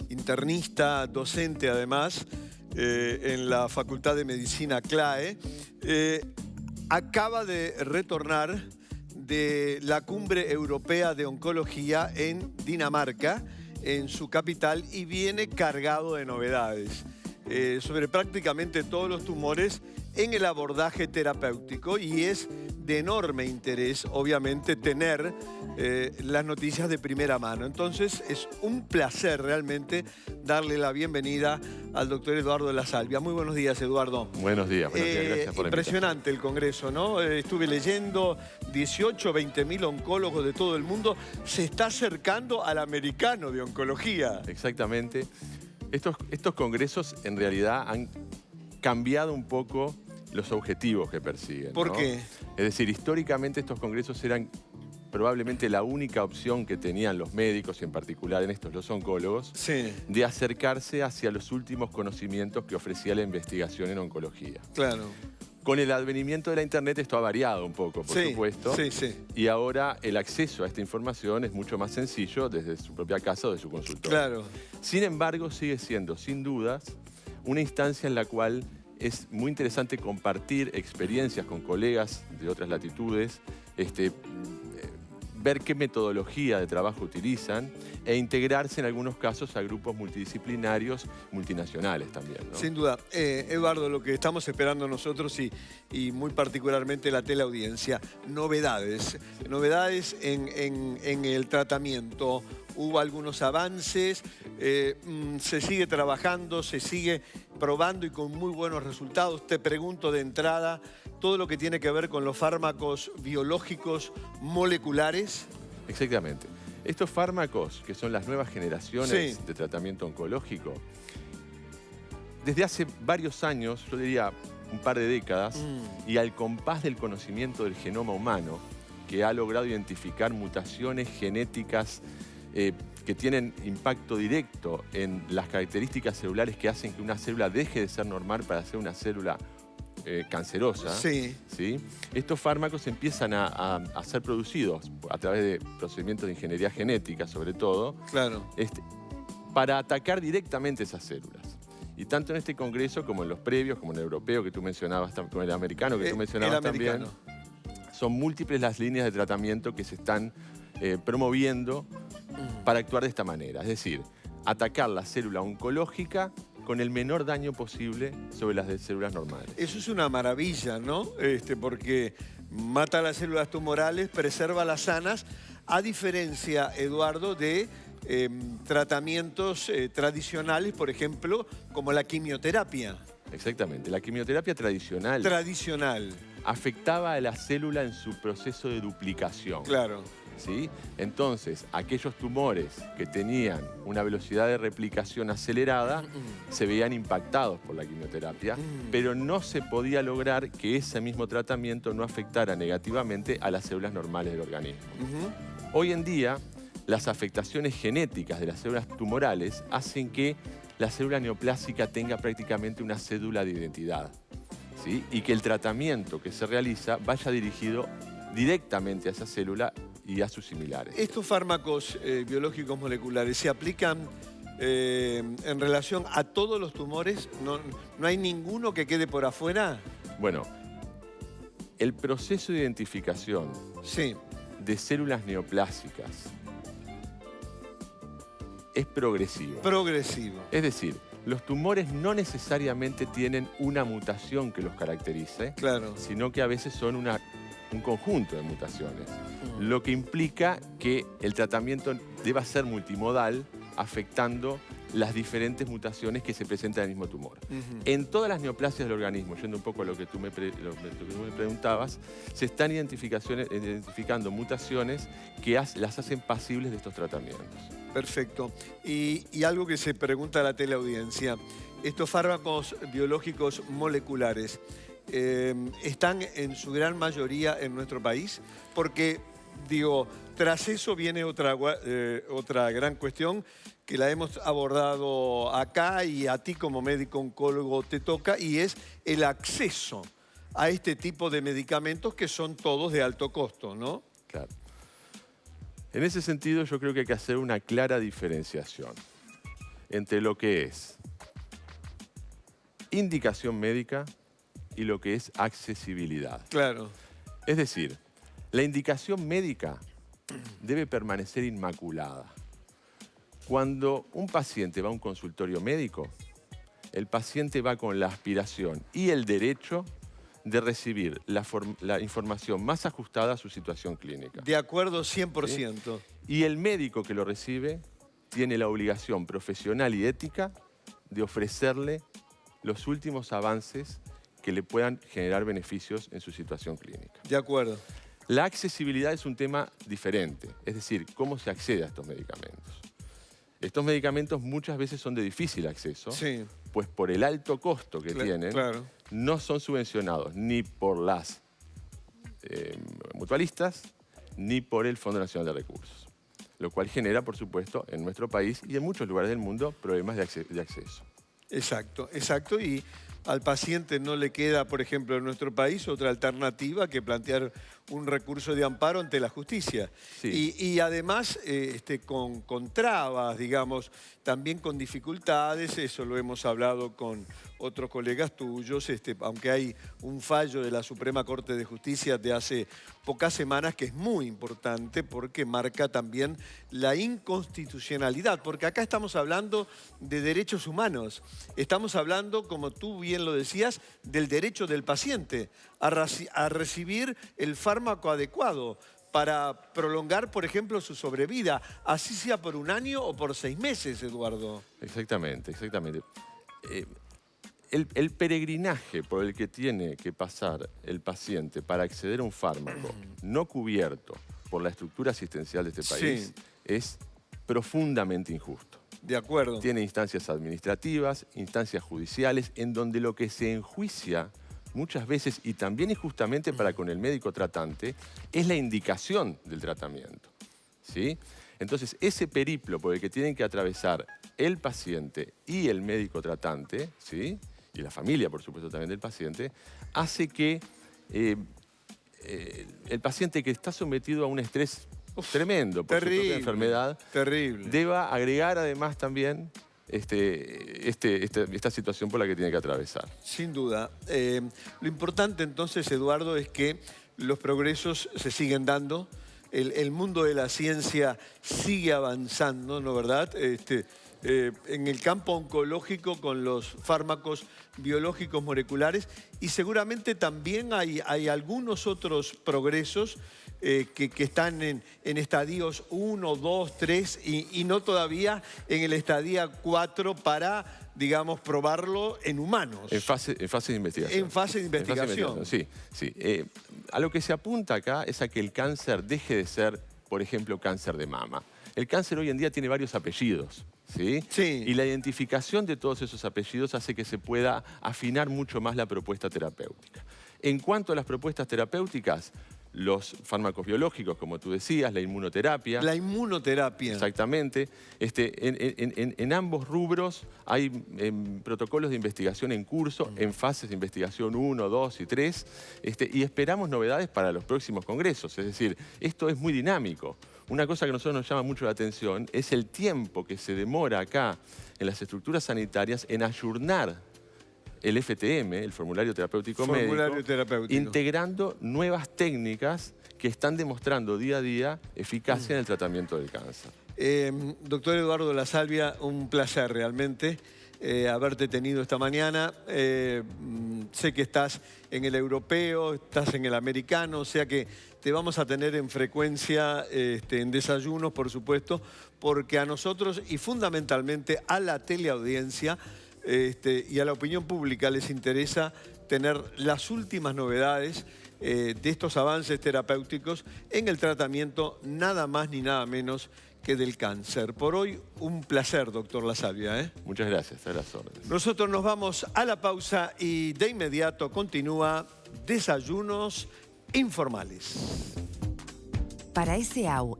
internista, docente además, en la Facultad de Medicina CLAE, acaba de retornar de la Cumbre Europea de Oncología en Dinamarca, en su capital, y viene cargado de novedades sobre prácticamente todos los tumores en el abordaje terapéutico, y es de enorme interés, obviamente, tener las noticias de primera mano. Entonces, es un placer realmente darle la bienvenida al doctor Eduardo de la Salvia. Muy buenos días, Eduardo. Buenos días, gracias por la impresionante el congreso, ¿no? Estuve leyendo 18, 20.000 oncólogos de todo el mundo. Se está acercando al americano de oncología. Exactamente. Estos congresos en realidad han cambiado un poco los objetivos que persiguen, ¿Por ¿no? qué? Es decir, históricamente estos congresos eran probablemente la única opción que tenían los médicos, y en particular en estos los oncólogos, Sí. de acercarse hacia los últimos conocimientos que ofrecía la investigación en oncología. Claro. Con el advenimiento de la Internet esto ha variado un poco, por supuesto. Sí, sí. Y ahora el acceso a esta información es mucho más sencillo desde su propia casa o de su consultorio. Claro. Sin embargo, sigue siendo, sin dudas, una instancia en la cual es muy interesante compartir experiencias con colegas de otras latitudes, ver qué metodología de trabajo utilizan e integrarse en algunos casos a grupos multidisciplinarios, multinacionales también, ¿no? Sin duda. Eduardo, lo que estamos esperando nosotros y muy particularmente la teleaudiencia, novedades. Sí. Novedades en el tratamiento. Hubo algunos avances, se sigue trabajando, se sigue probando y con muy buenos resultados. Te pregunto de entrada, todo lo que tiene que ver con los fármacos biológicos moleculares. Exactamente. Estos fármacos, que son las nuevas generaciones de tratamiento oncológico, desde hace varios años, yo diría un par de décadas, y al compás del conocimiento del genoma humano, que ha logrado identificar mutaciones genéticas que tienen impacto directo en las características celulares que hacen que una célula deje de ser normal para ser una célula cancerosa. Sí. ¿Sí? Estos fármacos empiezan a ser producidos a través de procedimientos de ingeniería genética, sobre todo, Claro. para atacar directamente esas células. Y tanto en este congreso como en los previos, como en el europeo que tú mencionabas, como el americano que tú mencionabas también, son múltiples las líneas de tratamiento que se están promoviendo para actuar de esta manera. Es decir, atacar la célula oncológica con el menor daño posible sobre las de células normales. Eso es una maravilla, ¿no? Porque mata las células tumorales, preserva las sanas, a diferencia, Eduardo, de tratamientos tradicionales, por ejemplo, como la quimioterapia. Exactamente. La quimioterapia tradicional afectaba a la célula en su proceso de duplicación. Claro. ¿Sí? Entonces, aquellos tumores que tenían una velocidad de replicación acelerada se veían impactados por la quimioterapia, pero no se podía lograr que ese mismo tratamiento no afectara negativamente a las células normales del organismo. Hoy en día, las afectaciones genéticas de las células tumorales hacen que la célula neoplásica tenga prácticamente una cédula de identidad, ¿sí? Y que el tratamiento que se realiza vaya dirigido directamente a esa célula y a sus similares. ¿Estos fármacos biológicos moleculares se aplican en relación a todos los tumores? ¿No hay ninguno que quede por afuera? Bueno, el proceso de identificación de células neoplásicas es progresivo. Progresivo. Es decir, los tumores no necesariamente tienen una mutación que los caracterice, sino que a veces son un conjunto de mutaciones, lo que implica que el tratamiento deba ser multimodal, afectando las diferentes mutaciones que se presentan en el mismo tumor. En todas las neoplasias del organismo, yendo un poco a lo que tú me preguntabas, se están identificando mutaciones que las hacen pasibles de estos tratamientos. Perfecto. Y algo que se pregunta a la teleaudiencia, estos fármacos biológicos moleculares, ¿están en su gran mayoría en nuestro país? Porque, digo, tras eso viene otra gran cuestión que la hemos abordado acá y a ti como médico oncólogo te toca, y es el acceso a este tipo de medicamentos que son todos de alto costo, ¿no? Claro. En ese sentido, yo creo que hay que hacer una clara diferenciación. entre lo que es indicación médica y lo que es accesibilidad. Claro. Es decir, la indicación médica debe permanecer inmaculada. Cuando un paciente va a un consultorio médico, el paciente va con la aspiración y el derecho de recibir la información más ajustada a su situación clínica. De acuerdo 100%. ¿Sí? Y el médico que lo recibe tiene la obligación profesional y ética de ofrecerle los últimos avances que le puedan generar beneficios en su situación clínica. De acuerdo. La accesibilidad es un tema diferente, es decir, cómo se accede a estos medicamentos. Estos medicamentos muchas veces son de difícil acceso, Sí. pues por el alto costo que tienen, claro. no son subvencionados ni por las mutualistas ni por el Fondo Nacional de Recursos, lo cual genera, por supuesto, en nuestro país y en muchos lugares del mundo problemas de acceso. Exacto, exacto. Y al paciente no le queda, por ejemplo, en nuestro país otra alternativa que plantear un recurso de amparo ante la justicia. Sí. Y además con trabas, digamos, también con dificultades, eso lo hemos hablado con otros colegas tuyos, aunque hay un fallo de la Suprema Corte de Justicia de hace pocas semanas que es muy importante porque marca también la inconstitucionalidad, porque acá estamos hablando de derechos humanos, estamos hablando, como tú bien lo decías, del derecho del paciente a recibir el fármaco adecuado para prolongar, por ejemplo, su sobrevida, así sea por 1 año o por 6 meses, Eduardo. Exactamente, exactamente. El peregrinaje por el que tiene que pasar el paciente para acceder a un fármaco no cubierto por la estructura asistencial de este país Sí. es profundamente injusto. De acuerdo. Tiene instancias administrativas, instancias judiciales, en donde lo que se enjuicia muchas veces, y también injustamente para con el médico tratante, es la indicación del tratamiento, ¿sí? Entonces, ese periplo por el que tienen que atravesar el paciente y el médico tratante, ¿sí?, y la familia, por supuesto, también del paciente, hace que el paciente que está sometido a un estrés tremendo por su propia enfermedad, terrible, deba agregar además también esta situación por la que tiene que atravesar. Sin duda. Lo importante entonces, Eduardo, es que los progresos se siguen dando, el mundo de la ciencia sigue avanzando, ¿no, verdad? En el campo oncológico con los fármacos biológicos moleculares y seguramente también hay algunos otros progresos que están en estadios 1, 2, 3 y no todavía en el estadio 4 para, digamos, probarlo en humanos. En fase de investigación. En fase de investigación. Sí, sí. A lo que se apunta acá es a que el cáncer deje de ser, por ejemplo, cáncer de mama. El cáncer hoy en día tiene varios apellidos, ¿sí? Sí. Y la identificación de todos esos apellidos hace que se pueda afinar mucho más la propuesta terapéutica. En cuanto a las propuestas terapéuticas, los fármacos biológicos, como tú decías, la inmunoterapia. La inmunoterapia. Exactamente. En ambos rubros hay protocolos de investigación en curso, en fases de investigación 1, 2 y 3, y esperamos novedades para los próximos congresos. Es decir, esto es muy dinámico. Una cosa que a nosotros nos llama mucho la atención es el tiempo que se demora acá en las estructuras sanitarias en ayornar el FTM, el Formulario Terapéutico Médico, integrando nuevas técnicas que están demostrando día a día eficacia en el tratamiento del cáncer. Doctor Eduardo La Salvia, un placer realmente haberte tenido esta mañana. Sé que estás en el europeo, estás en el americano, o sea que te vamos a tener en frecuencia en desayunos, por supuesto, porque a nosotros y fundamentalmente a la teleaudiencia y a la opinión pública les interesa tener las últimas novedades de estos avances terapéuticos en el tratamiento nada más ni nada menos que del cáncer. Por hoy, un placer, doctor La Salvia. Muchas gracias, a las órdenes. Nosotros nos vamos a la pausa y de inmediato continúa Desayunos Informales. Para SAU